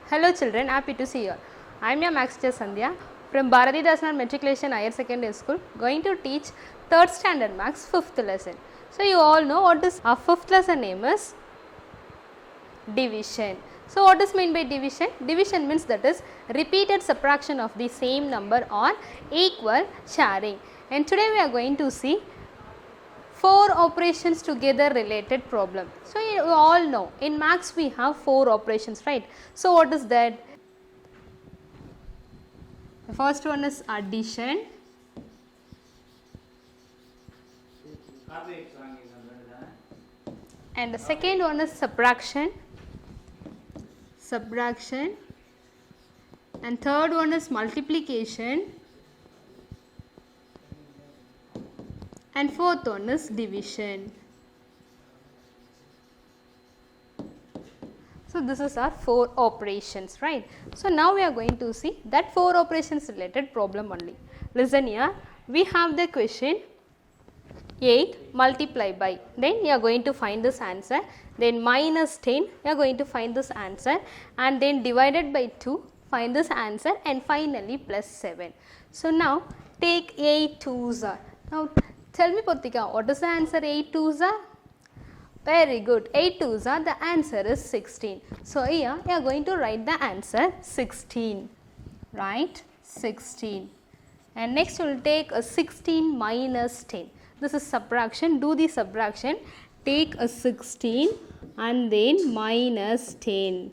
Hello children, happy to see you all. I am your Max teacher Sandhya from Bharathidasan Matriculation Higher Secondary School, going to teach 3rd standard Max 5th lesson. So you all know what is our 5th lesson name is division. So what is meant by division? Division means that is repeated subtraction of the same number or equal sharing. And today we are going to see 4 operations together related problem. So you all know in maths we have 4 operations, right? So what is that? The first one is addition. And the second one is subtraction. And third one is multiplication. And fourth one is division. So this is our 4 operations, right? So now we are going to see that 4 operations related problem only. Listen here, we have the question 8 multiplied by, then you are going to find this answer, then minus 10 you are going to find this answer, and then divided by 2 find this answer, and finally plus 7. So now take 8 twos are. Now tell me Potika, what is the answer 8 twos are? Very good, 8 twos are, the answer is 16. So here you are going to write the answer 16, right? 16. And next we will take a 16 minus 10. This is subtraction, do the subtraction, take a 16 and then minus 10.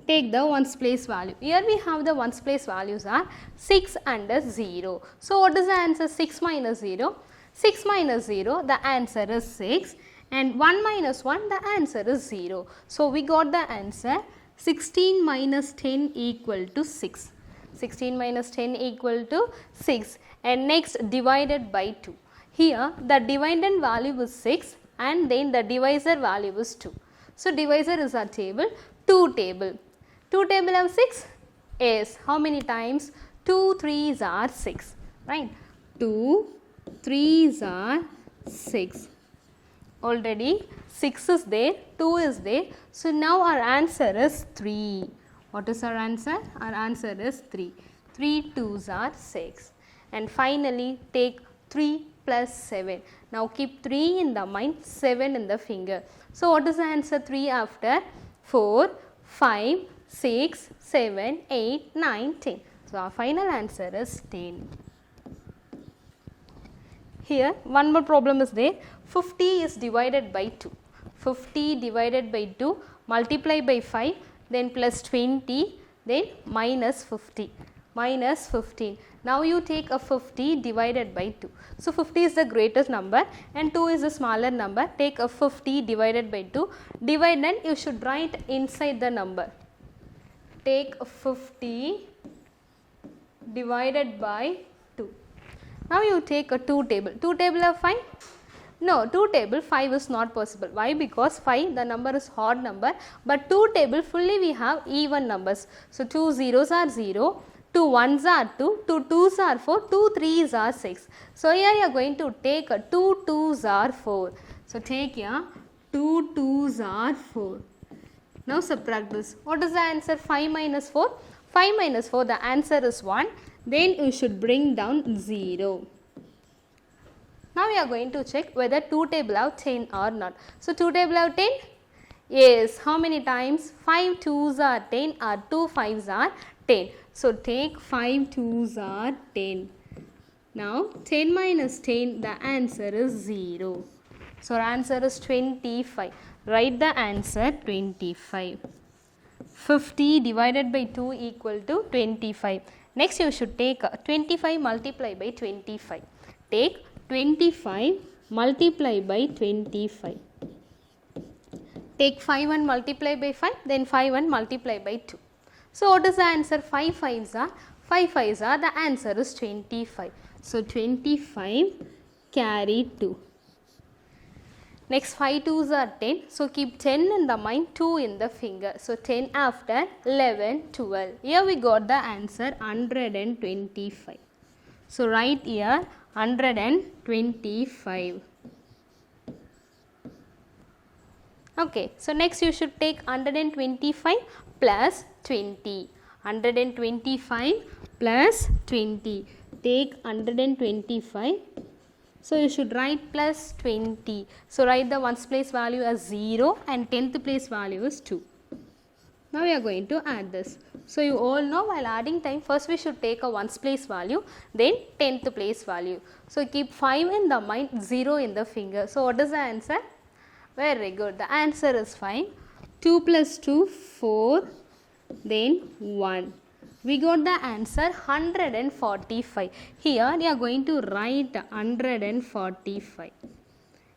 Take the ones place value. Here we have the ones place values are 6 and a 0. So what is the answer? 6 minus 0. 6 minus 0, the answer is 6, and 1 minus 1, the answer is 0. So we got the answer 16 minus 10 equal to 6. 16 minus 10 equal to 6, and next divided by 2. Here the dividend value is 6 and then the divisor value is 2. So divisor is our table, 2 table. 2 table of 6? Yes. How many times? 2 3s are 6, right? 2 3s are 6. Already 6 is there, 2 is there. So now our answer is 3. What is our answer? Our answer is 3. 3 2s are 6. And finally take 3 plus 7. Now keep 3 in the mind, 7 in the finger. So what is the answer 3 after? 4, 5, 6, 7, 8, 9, 10. So our final answer is 10. Here one more problem is there. 50 is divided by 2. 50 divided by 2, multiply by 5, then plus 20, then minus 50, minus 15. Now you take a 50 divided by 2. So 50 is the greatest number and 2 is the smaller number. Take a 50 divided by 2. Divide, then you should write inside the number. Take a 50 divided by 2. Now you take a 2 table. 2 table of 5? No, 2 table 5 is not possible. Why? Because 5 the number is odd number, but 2 table fully we have even numbers. So 2 zeros are 0, 2 ones are 2, 2 twos are 4, 2 threes are 6. So here you are going to take a 2 twos are 4. So take here 2 twos are 4. Now subtract this. What is the answer? 5 minus 4? 5 minus 4, the answer is 1. Then you should bring down 0. Now we are going to check whether 2 table have 10 or not. So 2 table have 10? Yes. How many times? 5 twos are 10 or 2 fives are 10. So take 5 twos are 10. Now 10 minus 10, the answer is 0. So our answer is 25. Write the answer 25. 50 divided by 2 equal to 25. Next you should take 25 multiply by 25. Take 25 multiply by 25. Take 5 and multiply by 5, then 5 and multiply by 2. So what is the answer? 5 fives are, 5 fives are, the answer is 25. So 25 carry 2. Next 5 twos are 10. So keep 10 in the mind, 2 in the finger. So 10 after 11, 12. Here we got the answer 125. So write here 125. Okay, so next you should take 125 plus 20. 125 plus 20. Take 125. So you should write plus 20. So write the ones place value as 0 and 10th place value is 2. Now we are going to add this. So you all know while adding time, first we should take a ones place value, then 10th place value. So keep 5 in the mind, 0 in the finger. So what is the answer? Very good. The answer is 5. 2 plus 2, 4, then 1. We got the answer 145. Here we are going to write 145.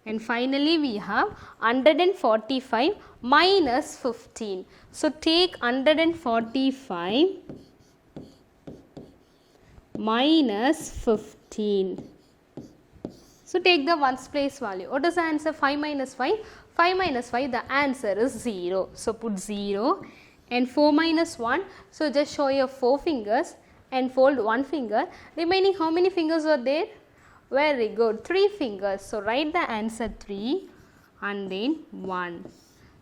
And finally we have 145 minus 15. So take 145 minus 15. So take the ones place value. What is the answer? 5 minus 5? 5 minus 5, the answer is 0. So put 0 and 4 minus 1. So just show your 4 fingers and fold 1 finger. Remaining how many fingers are there? Very good. 3 fingers. So write the answer 3 and then 1.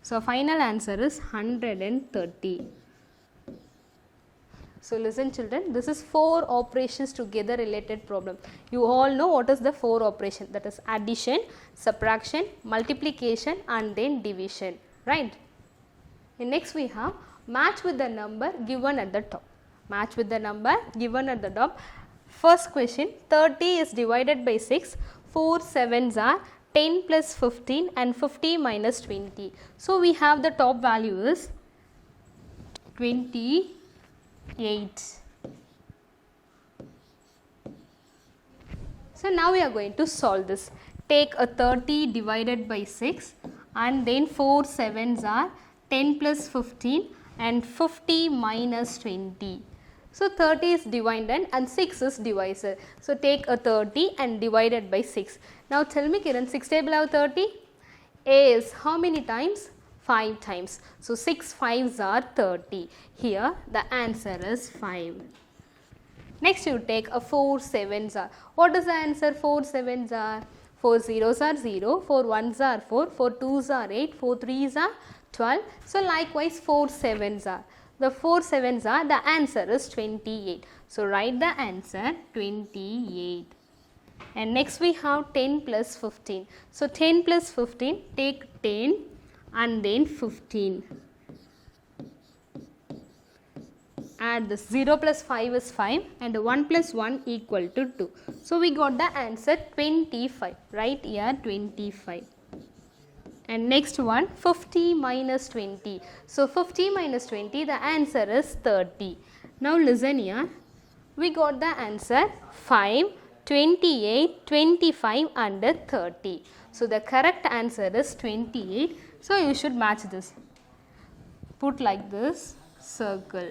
So final answer is 130. So listen children, this is 4 operations together related problem. You all know what is the 4 operation, that is addition, subtraction, multiplication and then division, right? And next we have match with the number given at the top. Match with the number given at the top. First question, 30 is divided by 6, 4 7s are 10 plus 15 and 50 minus 20. So we have the top value is 28. So now we are going to solve this. Take a 30 divided by 6 and then 4 7s are 10 plus 15 and 50 minus 20. So 30 is dividend and 6 is divisor. So take a 30 and divide it by 6. Now tell me Kiran, 6 table have 30? Is how many times? 5 times. So 6 5s are 30. Here the answer is 5. Next you take a 4 7s are. What is the answer? 4 7s are? 4 zeros are 0, 4 1s are 4, 4 2s are 8, 4 3s are 12. So likewise 4 7s are. The 4 7s are, the answer is 28. So write the answer 28. And next we have 10 plus 15. So 10 plus 15, take 10 and then 15. Add this, 0 plus 5 is 5 and 1 plus 1 equal to 2. So we got the answer 25. Right here 25. And next one, 50 minus 20. So 50 minus 20, the answer is 30. Now listen here, we got the answer 5, 28, 25 and 30. So the correct answer is 28. So you should match this. Put like this, circle.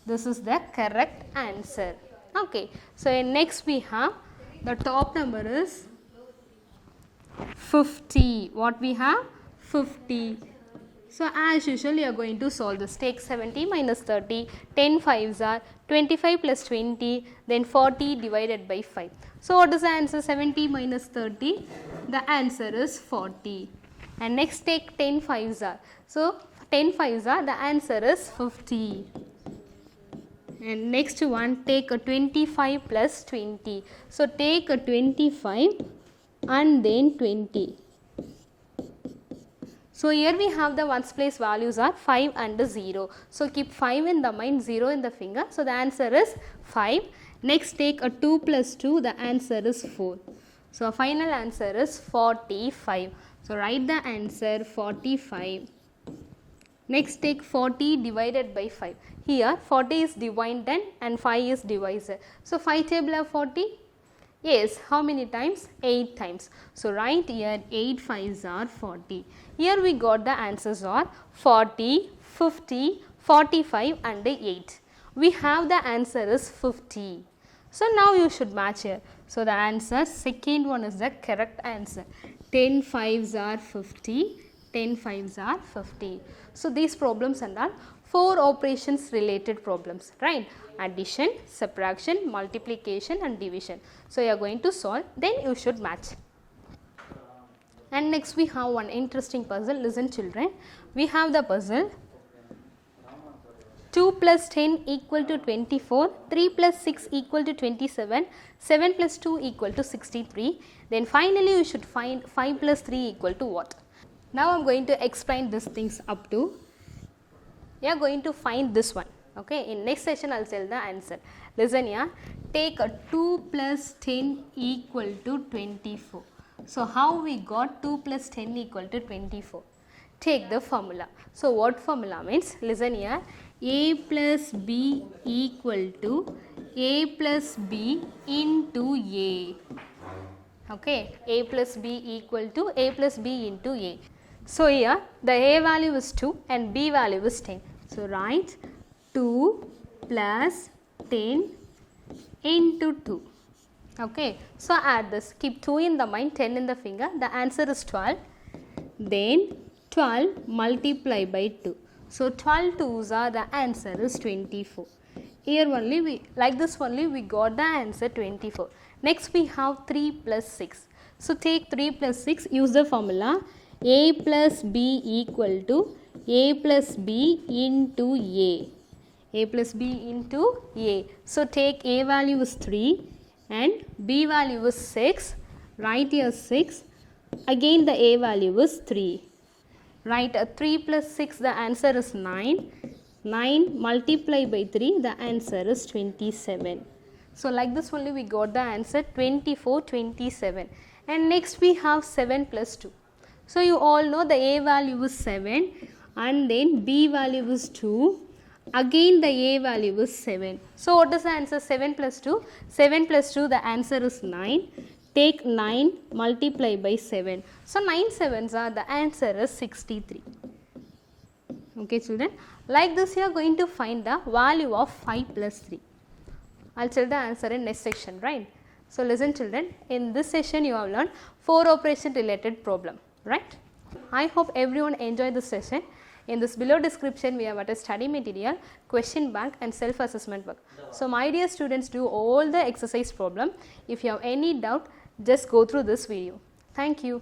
This is the correct answer. Okay. So next we have the top number is 50. What we have? 50. So as usual you are going to solve this. Take 70 minus 30, 10 5s are 25 plus 20, then 40 divided by 5. So what is the answer? 70 minus 30, the answer is 40. And next take 10 5s are. So 10 5s are, the answer is 50. And next one, take a 25 plus 20. So take a 25 and then 20. So here we have the ones place values are 5 and 0. So keep 5 in the mind, 0 in the finger. So the answer is 5. Next take a 2 plus 2, the answer is 4. So final answer is 45. So write the answer 45. Next take 40 divided by 5. Here 40 is dividend and 5 is divisor. So 5 table of 40? Yes, how many times? 8 times. So write here 8 5s are 40. Here we got the answers are 40, 50, 45 and 8. We have the answer is 50. So now you should match here. So the answer, second one is the correct answer. 10 5s are 50, 10 5s are 50. So these problems and all 4 operations related problems, right? Addition, subtraction, multiplication and division. So you are going to solve, then you should match. And next we have one interesting puzzle. Listen children, we have the puzzle 2 plus 10 equal to 24, 3 plus 6 equal to 27, 7 plus 2 equal to 63. Then finally you should find 5 plus 3 equal to what? Now I am going to explain these things up to. You are going to find this one. Okay, in next session I will tell the answer. Listen here, take a 2 plus 10 equal to 24. So how we got 2 plus 10 equal to 24? Take the formula. So what formula means? Listen here, a plus b equal to a plus b into a. Okay, a plus b equal to a plus b into a. So here the a value is 2 and b value is 10. So write 2 plus 10 into 2. Okay, so add this, keep 2 in the mind, 10 in the finger, the answer is 12. Then 12 multiplied by 2. So 12 2s are, the answer is 24. Here only like this only we got the answer 24. Next we have 3 plus 6. So take 3 plus 6, use the formula a plus b equal to a plus b into a. A plus b into a. So take a value is 3 and b value is 6. Write here 6. Again the a value is 3. Write 3 plus 6, the answer is 9. 9 multiplied by 3, the answer is 27. So like this only we got the answer 24, 27. And next we have 7 plus 2. So you all know the a value is 7 and then b value is 2. Again the a value is 7. So what is the answer? 7 plus 2. 7 plus 2, the answer is 9. Take 9 multiply by 7. So 9 sevens are, the answer is 63. Okay children. Like this you are going to find the value of 5 plus 3. I will tell the answer in next section, right? So listen children, in this session you have learned 4 operation related problem, right? I hope everyone enjoyed this session. In this below description we have a study material, question bank and self assessment work. So my dear students, do all the exercise problem. If you have any doubt, just go through this video. Thank you.